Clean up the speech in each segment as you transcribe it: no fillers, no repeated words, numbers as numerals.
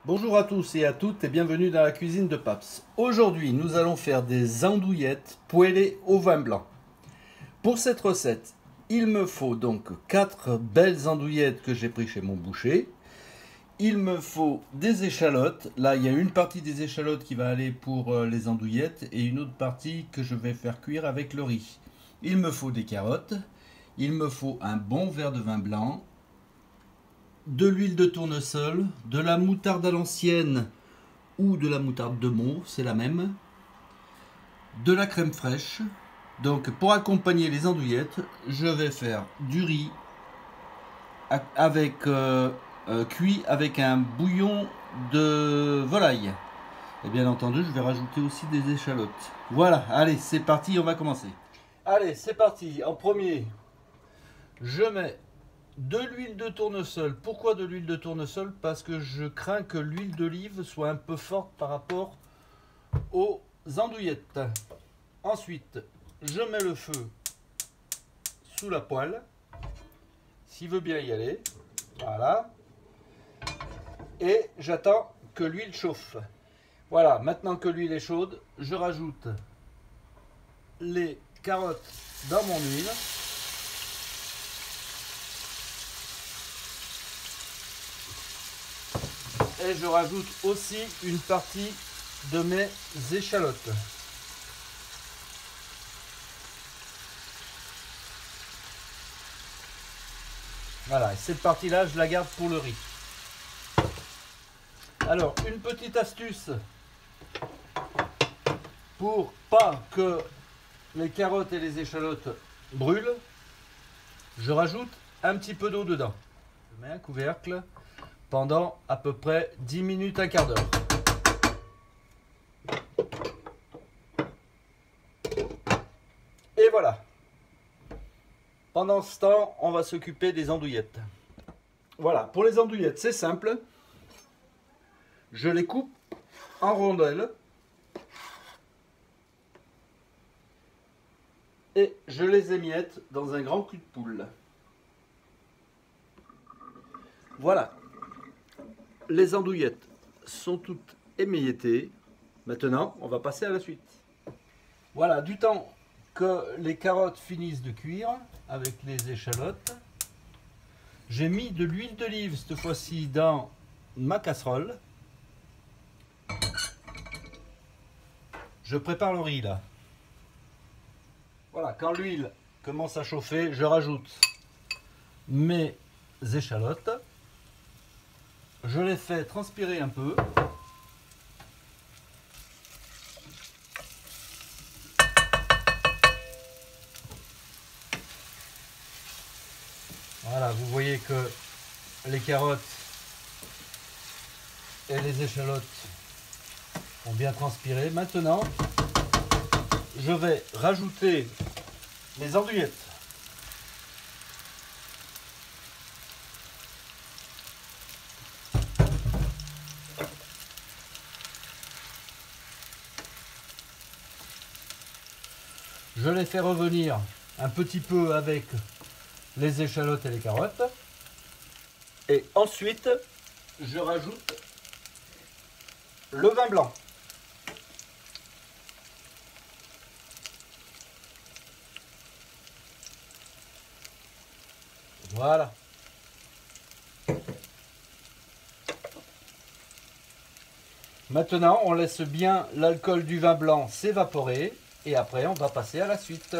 Bonjour à tous et à toutes et bienvenue dans la cuisine de Paps. Aujourd'hui, nous allons faire des andouillettes poêlées au vin blanc. Pour cette recette, il me faut donc 4 belles andouillettes que j'ai pris chez mon boucher. Il me faut des échalotes. Là, il y a une partie des échalotes qui va aller pour les andouillettes et une autre partie que je vais faire cuire avec le riz. Il me faut des carottes. Il me faut un bon verre de vin blanc, de l'huile de tournesol, de la moutarde à l'ancienne ou de la moutarde de Meaux, c'est la même, de la crème fraîche. Donc pour accompagner les andouillettes, je vais faire du riz avec cuit avec un bouillon de volaille. Et bien entendu, je vais rajouter aussi des échalotes. Voilà, allez, c'est parti, on va commencer. Allez, c'est parti. En premier, je mets de l'huile de tournesol. Pourquoi de l'huile de tournesol? Parce que je crains que l'huile d'olive soit un peu forte par rapport aux andouillettes. Ensuite, je mets le feu sous la poêle, s'il veut bien y aller. Voilà. Et j'attends que l'huile chauffe. Voilà, maintenant que l'huile est chaude, je rajoute les carottes dans mon huile. Et je rajoute aussi une partie de mes échalotes. Voilà, cette partie-là, je la garde pour le riz. Alors, une petite astuce pour pas que les carottes et les échalotes brûlent, je rajoute un petit peu d'eau dedans. Je mets un couvercle pendant à peu près 10 minutes, un quart d'heure. Et voilà. Pendant ce temps, on va s'occuper des andouillettes. Voilà, pour les andouillettes, c'est simple. Je les coupe en rondelles. Et je les émiette dans un grand cul de poule. Voilà. Les andouillettes sont toutes émiettées. Maintenant, on va passer à la suite. Voilà, du temps que les carottes finissent de cuire avec les échalotes, j'ai mis de l'huile d'olive cette fois-ci dans ma casserole. Je prépare le riz là. Voilà, quand l'huile commence à chauffer, je rajoute mes échalotes. Je les fais transpirer un peu. Voilà, vous voyez que les carottes et les échalotes ont bien transpiré. Maintenant, je vais rajouter les andouillettes. Je les fais revenir un petit peu avec les échalotes et les carottes. Et ensuite, je rajoute le vin blanc. Voilà. Maintenant, on laisse bien l'alcool du vin blanc s'évaporer et après, on va passer à la suite.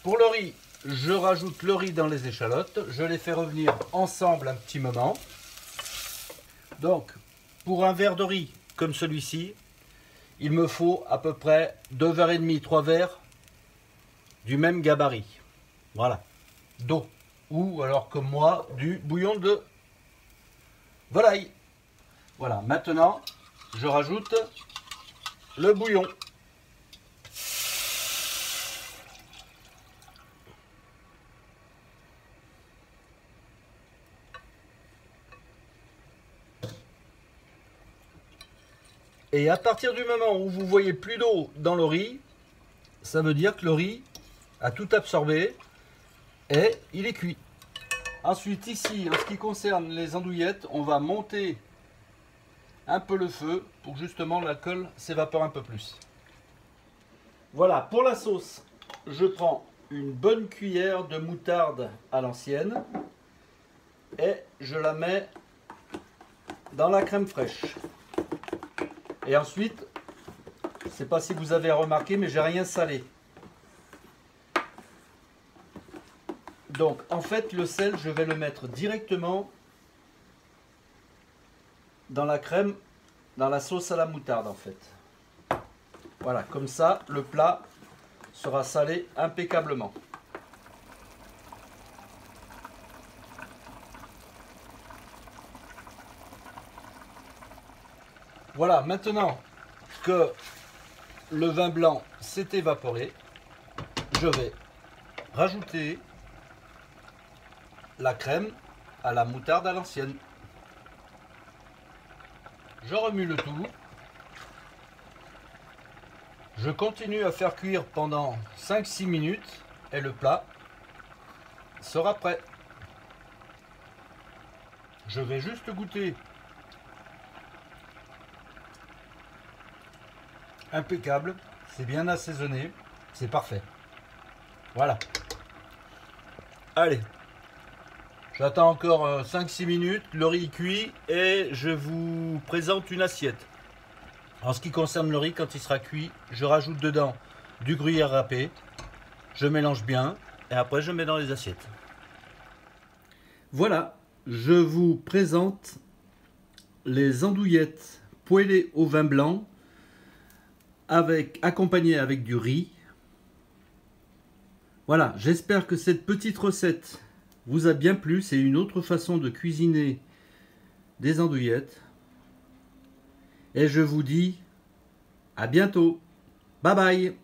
Pour le riz, je rajoute le riz dans les échalotes. Je les fais revenir ensemble un petit moment. Donc, pour un verre de riz comme celui-ci, il me faut à peu près 2 verres et demi, 3 verres du même gabarit. Voilà, d'eau. Ou alors comme moi, du bouillon de volaille. Voilà, maintenant, je rajoute le bouillon. Et à partir du moment où vous voyez plus d'eau dans le riz, ça veut dire que le riz a tout absorbé et il est cuit. Ensuite ici, en ce qui concerne les andouillettes, on va monter un peu le feu pour que justement l'alcool s'évapore un peu plus. Voilà, pour la sauce, je prends une bonne cuillère de moutarde à l'ancienne et je la mets dans la crème fraîche. Et ensuite, je ne sais pas si vous avez remarqué, mais j'ai rien salé. Donc en fait, le sel, je vais le mettre directement dans la crème, dans la sauce à la moutarde en fait. Voilà, comme ça, le plat sera salé impeccablement. Voilà, maintenant que le vin blanc s'est évaporé, je vais rajouter la crème à la moutarde à l'ancienne. Je remue le tout. Je continue à faire cuire pendant 5-6 minutes et le plat sera prêt. Je vais juste goûter. Impeccable, c'est bien assaisonné, c'est parfait. Voilà. Allez, j'attends encore 5-6 minutes, le riz cuit et je vous présente une assiette. En ce qui concerne le riz, quand il sera cuit, je rajoute dedans du gruyère râpé, je mélange bien et après je mets dans les assiettes. Voilà, je vous présente les andouillettes poêlées au vin blanc accompagnées avec du riz. Voilà, j'espère que cette petite recette vous a bien plu. C'est une autre façon de cuisiner des andouillettes. Et je vous dis à bientôt. Bye bye.